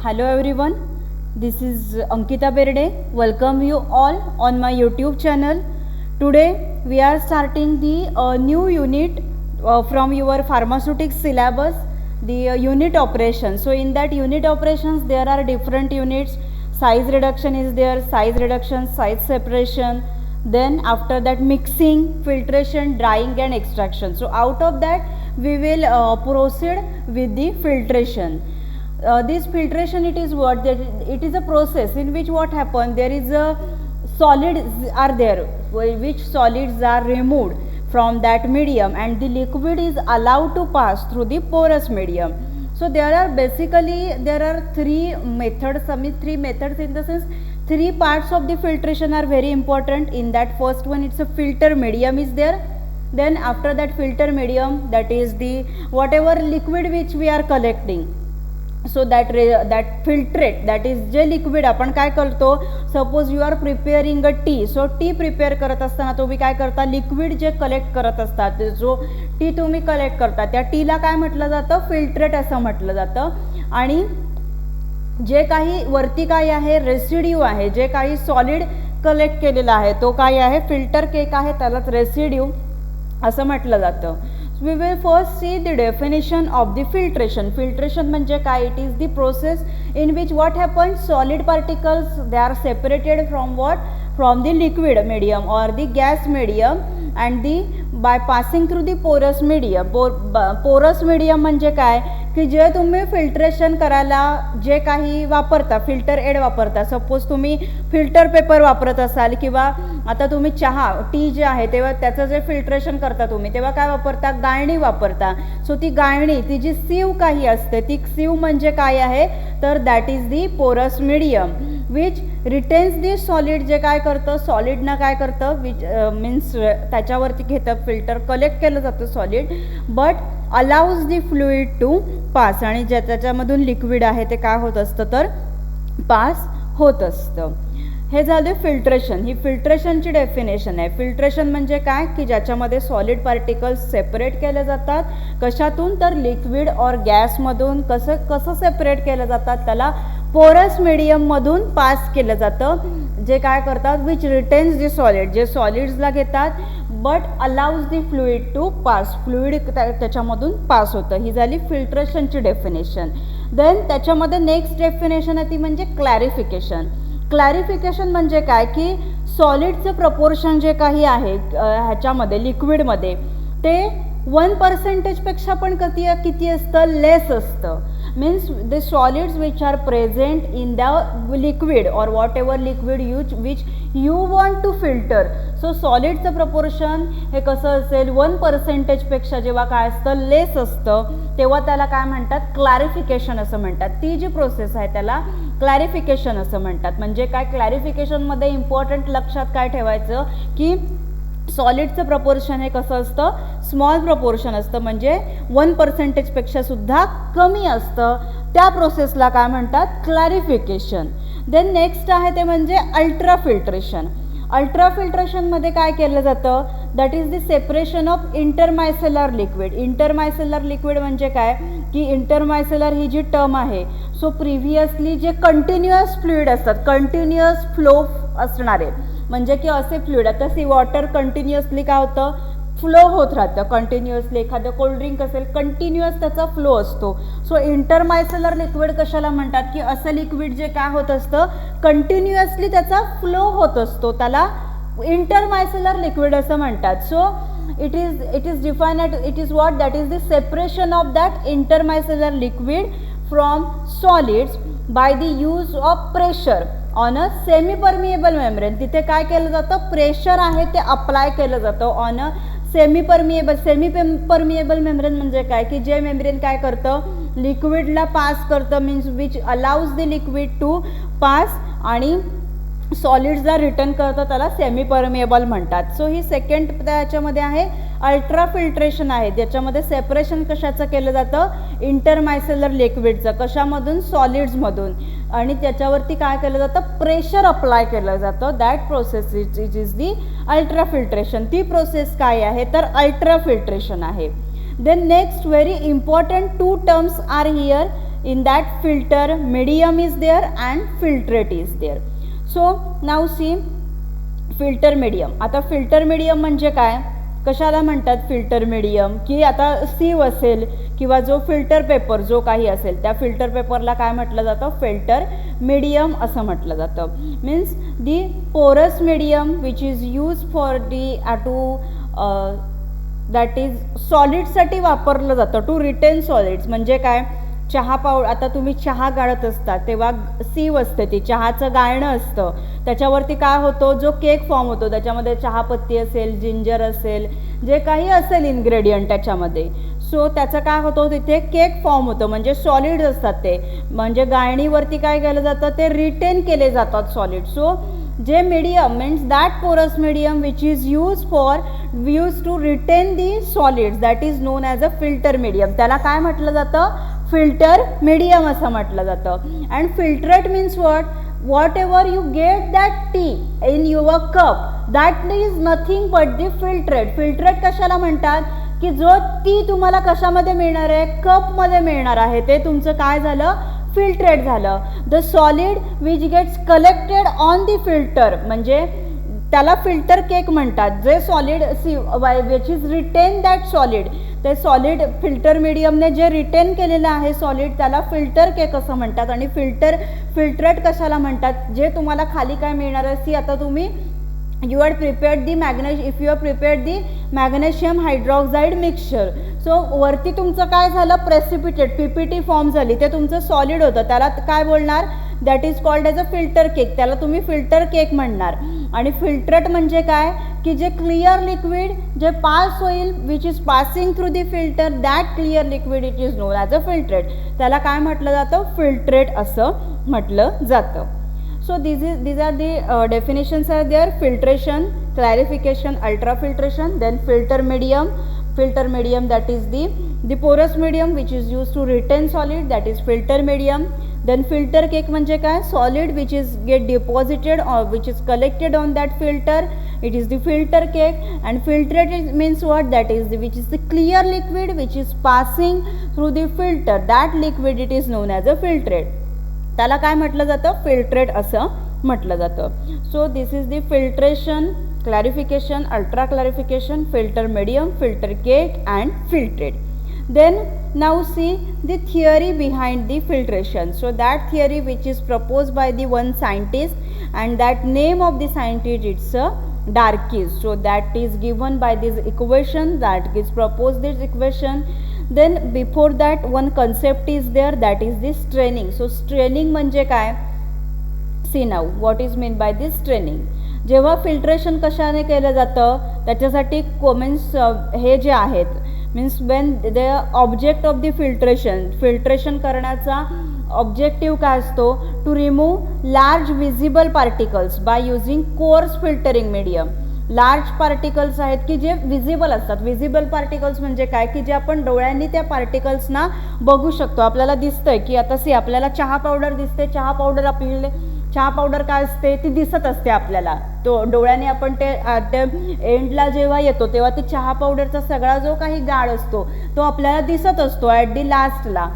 Hello everyone, this is Ankita Berde. Welcome you all on my YouTube channel. Today we are starting the new unit from your pharmaceutics syllabus, the unit operations. So in that unit operations there are different units. Size reduction is there, size reduction, size separation. Then after that mixing, filtration, drying and extraction. So out of that we will proceed with the filtration. This filtration, it is what that it is a process in which what happen, there is a solids are there, which solids are removed from that medium and the liquid is allowed to pass through the porous medium. So there are three methods. Three methods in the sense, three parts of the filtration are very important. In that first one, it's a filter medium is there. Then after that filter medium, that is the whatever liquid which we are collecting. So that filtrate, that is जे liquid आपण काय करतो, suppose you are preparing a tea. So tea prepare करत असताना तुम्ही काय करता, liquid जे कलेक्ट करत असतात, जो टी तुम्ही कलेक्ट करता त्या टीला काय म्हटलं जातं, फिल्ट्रेट असं म्हटलं जातं. आणि जे काही वरती काय आहे, रेसिड्यू आहे, जे काही सॉलिड कलेक्ट केलेला आहे तो काय आहे, फिल्टर केक आहे, त्यालाच रेसिड्यू असं म्हटलं जातं. We will first see the definition of the filtration. Filtration म्हणजे काय, it is the process in which what happens, solid particles they are separated from what, from the liquid medium or the gas medium and the by passing through the porous medium. porous medium म्हणजे काय की जे तुम्ही filtration करायला जे काही वापरता, filter add वापरता, सपोज तुम्ही फिल्टर पेपर वापरत असाल किंवा आता तुम्ही चहा टी जे आहे तेव्हा त्याचं जे फिल्ट्रेशन करता तुम्ही तेव्हा काय वापरता, गाळणी वापरता. सो ती गाळणी, ती जी सीव काही असते, ती सीव म्हणजे काय आहे तर that is the porous medium which retains the solid. जे काय करतं, सॉलिडनं काय करतं, विच मीन्स त्याच्यावरती घेतं, फिल्टर कलेक्ट केलं जातं solid, but allows the fluid to pass. आणि ज्या त्याच्यामधून लिक्विड आहे ते काय होत असतं तर पास होत असतं. हे झाले फिल्ट्रेशन. ही फिल्ट्रेशनची डेफिनेशन आहे. फिल्ट्रेशन म्हणजे काय की ज्याच्यामध्ये सॉलिड पार्टिकल्स सेपरेट केले जातात. कशातून तर लिक्विड और गॅसमधून. कसं सेपरेट केलं जातात, त्याला पोरस मीडियममधून पास केलं जातं. जे काय करतात, विच रिटेन्स दी सॉलिड, जे सॉलिड्सला घेतात but allows the fluid to pass, fluid त्याच्यामधून पास होतं. ही झाली फिल्ट्रेशनची डेफिनेशन. देन त्याच्यामध्ये नेक्स्ट डेफिनेशन आहे ती म्हणजे क्लॅरिफिकेशन. क्लॅरिफिकेशन म्हणजे काय की सॉलिडचं प्रपोर्शन जे काही आहे ह्याच्यामध्ये लिक्विडमध्ये ते 1% पेक्षा पण किती असतं, लेस असतं. Means the solids which are present in the liquid और whatever liquid which you want to filter. So सॉलिडचं प्रपोर्शन हे कसं असेल, 1% पेक्षा जेव्हा काय असतं, लेस असतं, तेव्हा त्याला काय म्हणतात, क्लॅरिफिकेशन असं म्हणतात. ती जी प्रोसेस आहे त्याला क्लॅरिफिकेशन असं म्हणतात. म्हणजे काय, क्लॅरिफिकेशनमध्ये इम्पॉर्टंट लक्षात काय ठेवायचं की सॉलिडचं प्रपोर्शन हे कसं असतं, स्मॉल प्रपोर्शन असतं, म्हणजे 1% पेक्षा सुद्धा कमी असतं. त्या प्रोसेसला काय म्हणतात, क्लॅरिफिकेशन. देन नेक्स्ट आहे ते म्हणजे अल्ट्रा फिल्ट्रेशन. अल्ट्रा फिल्ट्रेशनमध्ये काय केलं जातं, that is the separation of intermicellar liquid. Intermicellar liquid म्हणजे काय की इंटरमायसेलर ही जी टर्म आहे, सो प्रिव्हियसली जे कंटिन्युअस फ्लुइड असतात, कंटिन्युअस फ्लो असणारे, म्हणजे की असे फ्लुइड, आता सी वॉटर कंटिन्युअसली काय होतं, फ्लो होत राहतं कंटिन्युअसली. एखादं कोल्ड्रिंक असेल, कंटिन्युअस त्याचा फ्लो असतो. सो इंटरमायसेलर लिक्विड कशाला म्हणतात की असं लिक्विड जे काय होत असतं, कंटिन्युअसली त्याचा फ्लो होत असतो, त्याला इंटरमायसेलर लिक्विड असं म्हणतात. So it is defined at, it is what, that is the separation of that intermicellar liquid from solids by the use of pressure on a semi permeable membrane. तिथे काय केलं जातं, प्रेशर आहे ते अप्लाय केलं जातं on a semi permeable membrane. म्हणजे काय की जे मेम्ब्रेन काय करतं, लिक्विडला पास करतं, means which allows the liquid to pass, आणि सॉलिड्सला रिटर्न करतं, त्याला सेमी परमिएबल म्हणतात. सो ही सेकंड त्याच्यामध्ये आहे अल्ट्रा फिल्ट्रेशन आहे, ज्याच्यामध्ये सेपरेशन कशाचं केलं जातं, इंटरमायसेलर लिक्विडचं. कशामधून, सॉलिड्समधून. आणि त्याच्यावरती काय केलं जातं, प्रेशर अप्लाय केलं जातं. That process is the ultra filtration. ती प्रोसेस काय आहे तर अल्ट्रा फिल्ट्रेशन आहे. Then next very important 2 terms are here. in that filter medium is there and filtrate is there. So now see filter medium. आता filter medium म्हणजे काय, कशाला म्हणतात फिल्टर मीडियम, की आता सीव असेल किंवा जो फिल्टर पेपर जो काही असेल त्या फिल्टर पेपरला काय म्हटलं जातं, फिल्टर मीडियम असं म्हटलं जातं. Means the porous medium which is use for the that is सॉलिडसाठी वापरलं जातं, टू रिटेन सॉलिड्स. म्हणजे काय, चहा आता तुम्ही चहा गाळत असता तेव्हा सीव असते, ती चहाचं गाळणं असतं, त्याच्यावरती काय होतो, जो केक फॉर्म होतो त्याच्यामध्ये चहापत्ती असेल, जिंजर असेल, जे काही असेल इन्ग्रेडियंट त्याच्यामध्ये, सो त्याचं काय होतं, तिथे केक फॉर्म होतं. म्हणजे सॉलिड असतात ते, म्हणजे गाळणीवरती काय केलं जातं, ते रिटेन केले जातात सॉलिड. सो जे medium means that porous medium which is use to retain the solids, that is known as a filter medium. त्याला काय म्हटलं जातं, फिल्टर मीडियम असं म्हटलं जातं. And filtrate means whatever you get that tea in your cup, that is nothing but the filtrate. Filtrate कशाला म्हणतात, की जो टी तुम्हाला कशामध्ये मिळणार आहे, कपमध्ये मिळणार आहे, ते तुमचं काय झालं, फिल्ट्रेट झालं. The solid which gets collected on the filter, म्हणजे त्याला फिल्टर केक म्हणतात. जे solid which is retain that solid, ते सॉलिड फिल्टर मीडियमने जे रिटेन केलेलं आहे सॉलिड त्याला फिल्टर केक असं म्हणतात. आणि फिल्ट्रेट कशाला म्हणतात, जे तुम्हाला खाली काय मिळणार आहे, सी आता तुम्ही you had prepared the if you have prepared the magnesium hydroxide mixture, so वरती तुमचं काय झालं, प्रेसिपिटेट पीपीटी फॉर्म झाली, ते तुमचं सॉलिड होतं, त्याला काय बोलणार, that is called as a filter cake, त्याला तुम्ही फिल्टर केक म्हणणार. आणि फिल्ट्रेट म्हणजे काय, की जे क्लिअर लिक्विड जे पास होईल which is passing through the filter, that clear liquid it is known as a filtrate, त्याला काय म्हटलं जातं, फिल्ट्रेट असं म्हटलं जातं. So these are the definitions are there: filtration, clarification, ultrafiltration, then filter medium that is the porous medium which is used to retain solid, that is filter medium. Then filter cake म्हणजे काय, solid which is get deposited or which is collected on that filter, it is the filter cake. And filtrate means what, that is which is the clear liquid which is passing through the filter, that liquid it is known as a filtrate, त्याला काय म्हटलं जातं, filtrate असं म्हटलं जातं. So this is the filtration, clarification, ultra clarification, filter medium, filter cake and filtrate. Then now see the theory behind the filtration. So that theory which is propose by the one scientist and that name of the scientist it's Darkis. So that is given by this equation, that is proposed this equation. Then before that one concept is there, that is this straining. So straining म्हणजे काय, see now what is meant by this straining. जेव्हा filtration कशाने केलं जातं त्याच्यासाठी means हे जे आहेत means when the object of the filtration करण्याचा ऑब्जेक्टिव्ह काय असतो, to remove large visible particles by using coarse filtering medium. Large particles आहेत की जे विजिबल असतात. विजिबल पार्टिकल्स म्हणजे काय की जे आपण डोळ्यांनी त्या पार्टिकल्सना बघू शकतो. आपल्याला दिसतंय की आता आपल्याला चहा पावडर दिसते, चहा पावडर काय असते ती दिसत असते आपल्याला, तो डोळ्याने आपण ते एंडला जेव्हा येतो तेव्हा ती चहा पावडरचा सगळा जो काही गाळ असतो तो आपल्याला दिसत असतो ॲट दी लास्टला.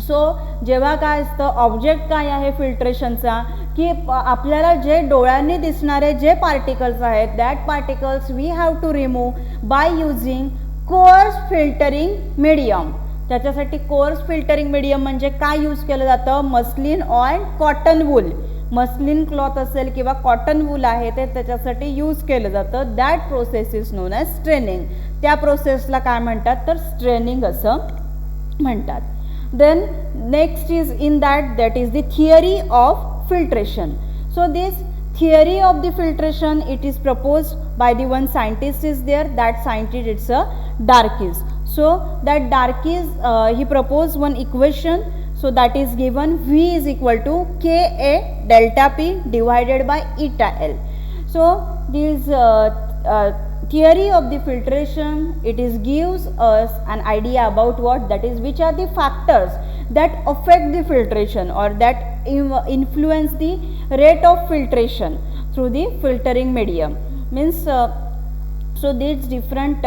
सो जेव्हा काय असतं ऑब्जेक्ट काय आहे फिल्ट्रेशनचा की आपल्याला जे डोळ्यांनी दिसणारे जे पार्टिकल्स आहेत that particles we have to remove by using coarse filtering medium. त्याच्यासाठी कोर्स फिल्टरिंग मीडियम म्हणजे काय यूज केलं जातं, muslin or cotton wool, muslin cloth असेल किंवा कॉटन वूल आहे ते त्याच्यासाठी यूज केलं जातं. That process is known as straining. त्या प्रोसेसला काय म्हणतात तर स्ट्रेनिंग असं म्हणतात. Then next is in that is the theory of filtration. So this theory of the filtration it is proposed by the one scientist is there. That scientist it's a Darkis. So that Darkis he proposed one equation. So that is given V is equal to Ka delta P divided by eta L. So this theory of the filtration it is gives us an idea about what, that is which are the factors that affect the filtration or that influence the rate of filtration through the filtering medium. Means So these different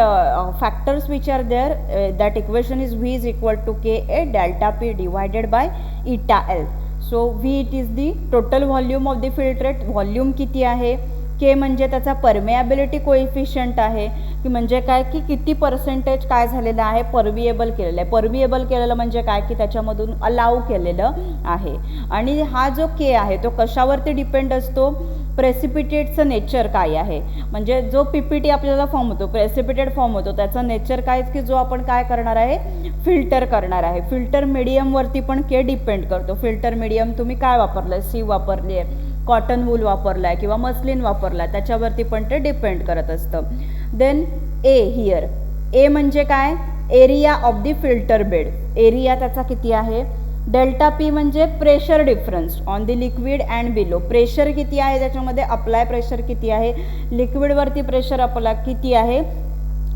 factors which are there, that equation is V is equal to Ka delta P divided by eta L. So V it is the total volume of the filtrate, volume किती आहे, के म्हणजे त्याचा परमेॲबिलिटी coefficient आहे, की म्हणजे काय की किती पर्सेंटेज काय झालेलं आहे परमिएबल केलेलं आहे. परमिएबल केलेलं म्हणजे काय की त्याच्यामधून अलाव केलेलं आहे. आणि हा जो के आहे तो कशावरती डिपेंड असतो, प्रेसिपिटेटचं नेचर काय आहे, म्हणजे जो पीपीटी आपल्याला फॉर्म होतो, प्रेसिपिटेट फॉर्म होतो, त्याचं नेचर काय की जो आपण काय करणार आहे, फिल्टर करणार आहे. फिल्टर मीडियमवरती पण के डिपेंड करतो. फिल्टर मीडियम तुम्ही काय वापरलं आहे, सी वापरली आहे, कॉटन वूल वापरला आहे किंवा मस्लिन वापरला आहे, त्याच्यावरती पण ते डिपेंड करत असतं. देन ए हिअर, ए म्हणजे काय, area of the filter bed. Area त्याचा किती आहे, डेल्टा पी म्हणजे pressure difference on the liquid and below. Pressure किती आहे त्याच्यामध्ये, अप्लाय प्रेशर किती आहे, लिक्विडवरती प्रेशर अप्लाय किती आहे,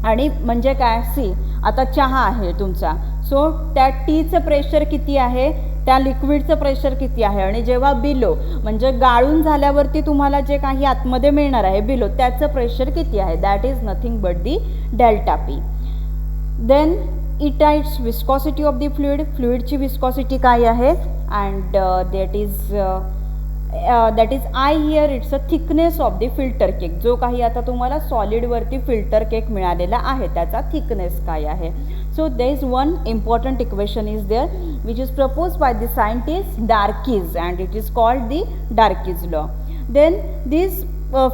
आणि म्हणजे काय सी, आता चहा आहे तुमचा, सो त्या टीचं प्रेशर किती आहे, त्या लिक्विडचं प्रेशर किती आहे, आणि जेव्हा बिलो म्हणजे गाळून झाल्यावरती तुम्हाला जे काही आतमध्ये मिळणार आहे बिलो, त्याचं प्रेशर किती आहे, that is nothing but the delta P. Then eta it's viscosity of the fluid, फ्लुइडची विस्कॉसिटी काय आहे, and that is I here it's a thickness of the filter cake. जो काही आता तुम्हाला सॉलिडवरती फिल्टर केक मिळालेला आहे त्याचा थिकनेस काय आहे. So there is one important equation is there which is proposed by the scientist Darkis, and it is called the Darkis law. Then this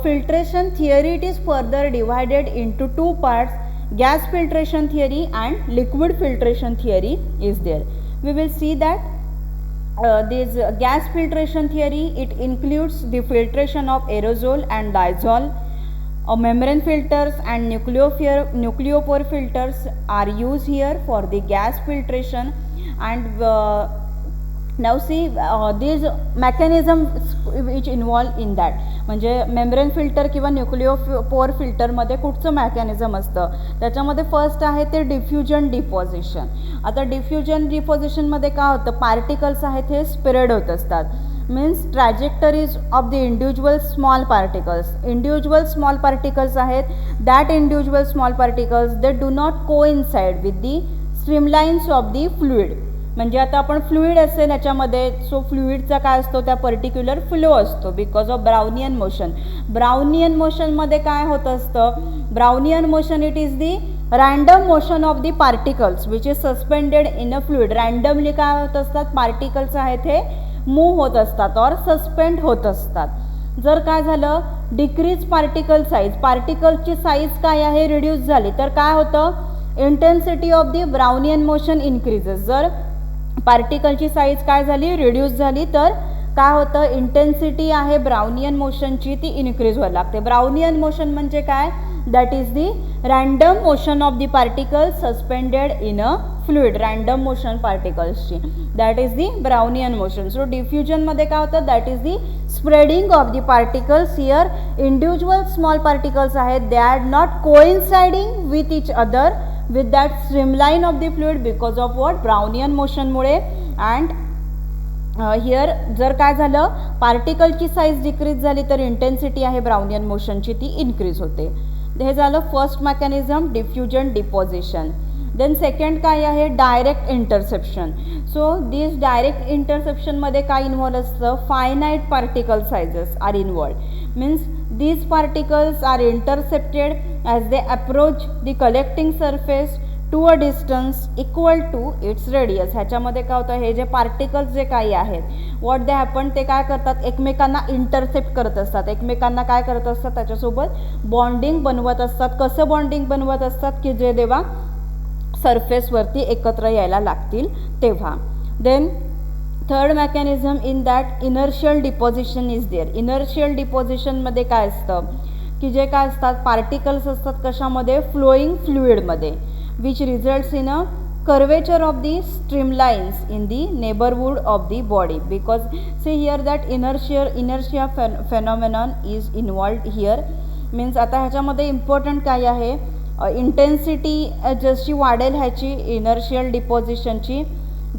filtration theory, it is further divided into two parts, gas filtration theory and liquid filtration theory is there. We will see that this gas filtration theory, it includes the filtration of aerosol and diazole. Membrane filters and nucleopore filters are used here for the gas filtration. And now see these mechanisms which involved in that, म्हणजे membrane filter किंवा न्यूक्लिओपोर फिल्टरमध्ये कुठचं mechanism असतं, त्याच्यामध्ये first आहे ते diffusion deposition. आता diffusion डिपॉझिशनमध्ये काय होतं, पार्टिकल्स आहेत हे स्प्रेड होत असतात. Means trajectories of the individual small particles, individual small particles आहेत, that individual small particles they do not coincide with the streamlines of the fluid. म्हणजे आता आपण फ्लुइड असेल याच्यामध्ये, सो फ्लुइडचा काय असतो, त्या पर्टिक्युलर फ्लो असतो because of Brownian motion. Brownian मोशनमध्ये काय होत असतं, Brownian motion it is the random motion of the particles which is suspended in a fluid. Randomly काय होत असतात, पार्टिकल्स आहेत हे मूव्ह होत असतात और सस्पेंड होत असतात. जर काय झालं, डिक्रीज पार्टिकल साईज, पार्टिकलची साईज काय आहे रिड्यूस झाली, तर काय होतं, intensity of the Brownian motion increases. जर पार्टिकलची साईज काय झाली, रिड्यूस झाली, तर काय होतं, इंटेन्सिटी आहे ब्राउनियन मोशनची ती इन्क्रीज व्हायला लागते. ब्राउनियन मोशन म्हणजे काय, that is the random motion of the particles suspended in a fluid. Random motion पार्टिकल्सची, that is the Brownian motion. So डिफ्युजनमध्ये काय होतं, that is the spreading of the particles. Here individual small particles आहेत, they are not coinciding with each other with that streamline of the fluid because of what, Brownian motion मुळे. and here जर काय झालं, पार्टिकलची size decrease झाली तर intensity आहे Brownian मोशनची ती increase होते. हे झालं first mechanism, diffusion deposition. Then second काय आहे, direct interception. So this direct इंटरसेप्शनमध्ये काय इन्व्हॉल्व असतं, finite particle sizes are involve. Means these particles are intercepted as they approach the collecting surface to a distance equal to its radius. ह्याच्यामध्ये काय होतं, हे जे पार्टिकल्स जे काही आहेत, व्हॉट दे हॅपन, ते काय करतात, एकमेकांना इंटरसेप्ट करत असतात, एकमेकांना काय करत असतात, त्याच्यासोबत बॉन्डिंग बनवत असतात. कसं बॉन्डिंग बनवत असतात, की जे जेव्हा सरफेसवरती एकत्र यायला लागतील तेव्हा. Then third mechanism in that inertial deposition is there. Inertial डिपॉझिशनमध्ये काय असतं, की जे काय असतात, पार्टिकल्स असतात कशामध्ये, फ्लोईंग फ्लुइडमध्ये, which results in a curvature of the streamlines in the neighbourhood of the body. Because see here that inertia phenomenon is involved here. Means आता ह्याच्यामध्ये इम्पॉर्टंट काय आहे, इंटेन्सिटी जशी वाढेल ह्याची इनर्शियल डिपॉझिशनची,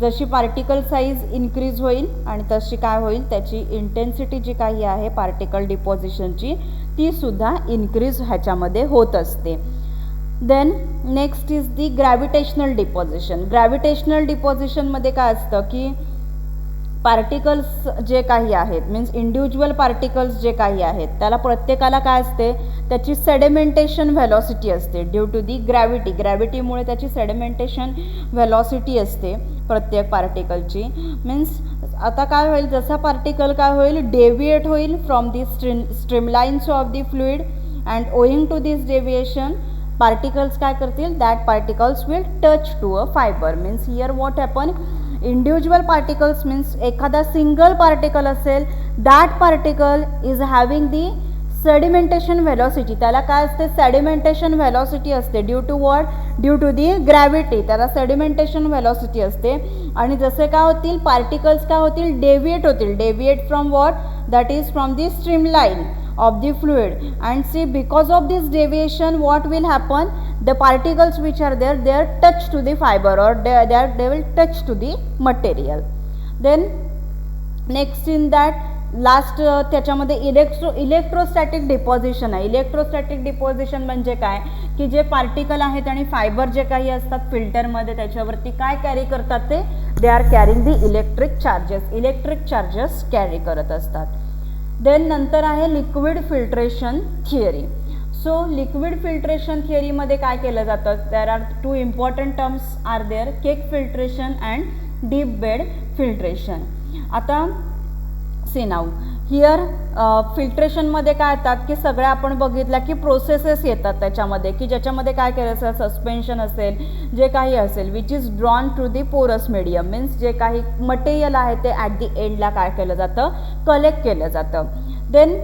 जशी पार्टिकल साईज इन्क्रीज होईल आणि तशी काय होईल, त्याची इंटेन्सिटी जी काही आहे पार्टिकल डिपॉझिशनची ती ती सुद्धा इन्क्रीज ह्याच्यामध्ये होत असते. Then next is the gravitational deposition. Gravitational डिपॉझिशनमध्ये काय असतं की पार्टिकल्स जे काही आहेत मीन्स इंडिव्हिज्युअल पार्टिकल्स जे काही आहेत त्याला प्रत्येकाला काय असते, त्याची सेडिमेंटेशन व्हेलॉसिटी असते ड्यू टू दी ग्रॅव्हिटी. ग्रॅव्हिटीमुळे त्याची सेडिमेंटेशन व्हेलॉसिटी असते प्रत्येक पार्टिकलची. मीन्स आता काय होईल, जसा पार्टिकल काय होईल, डेव्हिएट होईल from the streamlines of the fluid and owing to this deviation particles काय करतील, that particles will touch to a fibre. Means here what happen, individual particles means एखादा सिंगल पार्टिकल असेल, that particle is having the sedimentation velocity. त्याला काय असते, sedimentation velocity असते due to what, due to the gravity. त्याला sedimentation velocity असते. आणि जसे काय होतील, पार्टिकल्स काय होतील, डेव्हिएट होतील. Deviate from what, that is from the streamline of the fluid. And see, because of this deviation what will happen, the particles which are there, they are touch to the fiber or they will touch to the material. Then next in that last त्याच्यामध्ये electrostatic deposition आहे. Electrostatic deposition म्हणजे काय की जे particle आहेत आणि fibre जे काही असतात फिल्टरमध्ये त्याच्यावरती काय कॅरी करतात, ते they are carrying the electric charges. Electric charges carry करत असतात. देन नंतर आहे liquid filtration theory. So liquid filtration थिअरीमध्ये काय केलं जातं, there are two important terms are there, cake filtration and deep bed filtration. आता सी नाऊ हिअर फिल्ट्रेशनमध्ये काय येतात की सगळ्या आपण बघितलं की प्रोसेसेस येतात त्याच्यामध्ये, की ज्याच्यामध्ये काय करायचं, सस्पेन्शन असेल, जे काही असेल which is drawn to the porous medium. Means जे काही मटेरियल आहे ते ॲट दी एंडला काय केलं जातं, कलेक्ट केलं जातं. देन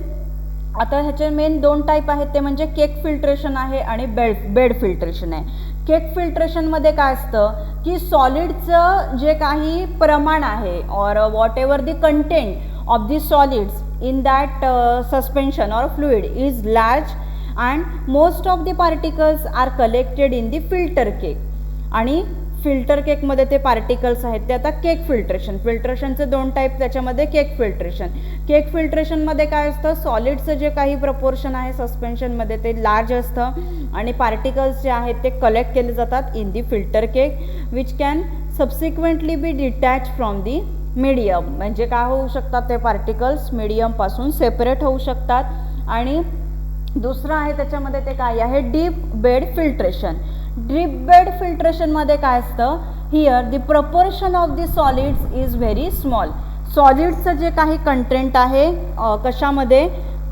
आता ह्याचे मेन दोन टाईप आहेत, ते म्हणजे केक फिल्ट्रेशन आहे आणि बेड फिल्ट्रेशन आहे. केक फिल्ट्रेशनमध्ये काय असतं की सॉलिडचं जे काही प्रमाण आहे और what ever the content of the solids in that suspension or fluid is large and most of the particles are collected in the filter cake. आणि फिल्टर केकमध्ये ते पार्टिकल्स आहेत ते आता केक फिल्ट्रेशन. फिल्ट्रेशनचे दोन टाईप त्याच्यामध्ये केक फिल्ट्रेशन. केक फिल्ट्रेशनमध्ये काय असतं, सॉलिडचं जे काही प्रपोर्शन आहे सस्पेन्शनमध्ये ते लार्ज असतं आणि पार्टिकल्स जे आहेत ते कलेक्ट केले जातात in the filter cake which can subsequently be detach from the medium. म्हणजे काय होऊ शकतात, ते पार्टिकल्स मीडियमपासून सेपरेट होऊ शकतात. आणि दुसरं आहे त्याच्यामध्ये ते काय आहे, deep bed filtration. Deep bed फिल्ट्रेशनमध्ये काय असतं, here the proportion of the solids is very small. सॉलिडचं जे काही कंटेंट आहे कशामध्ये,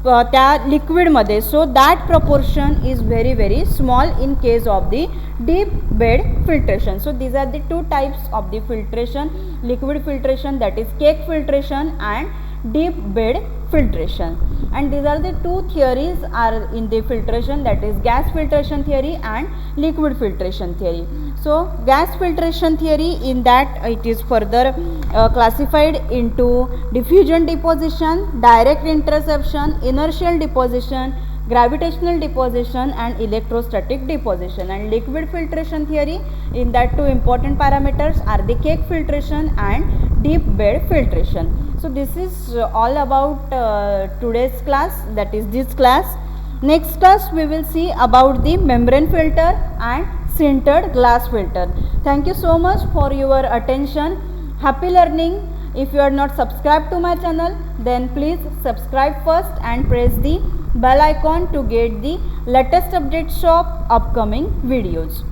त्या लिक्विडमध्ये. So that proportion is very small in case of the deep bed filtration. So these are the two types of the filtration, liquid filtration, that is cake filtration, and deep bed filtration. And these are the two theories are in the filtration, that is gas filtration theory and liquid filtration theory. So gas filtration theory, in that it is further classified into diffusion deposition, direct interception, inertial deposition, gravitational deposition and electrostatic deposition. And liquid filtration theory, in that two important parameters are the cake filtration and deep bed filtration. So this is all about today's class, that is this class. Next class we will see about the membrane filter and sintered glass filter. Thank you so much for your attention. Happy learning. If you are not subscribed to my channel, then please subscribe first and press the bell icon to get the latest updates of upcoming videos.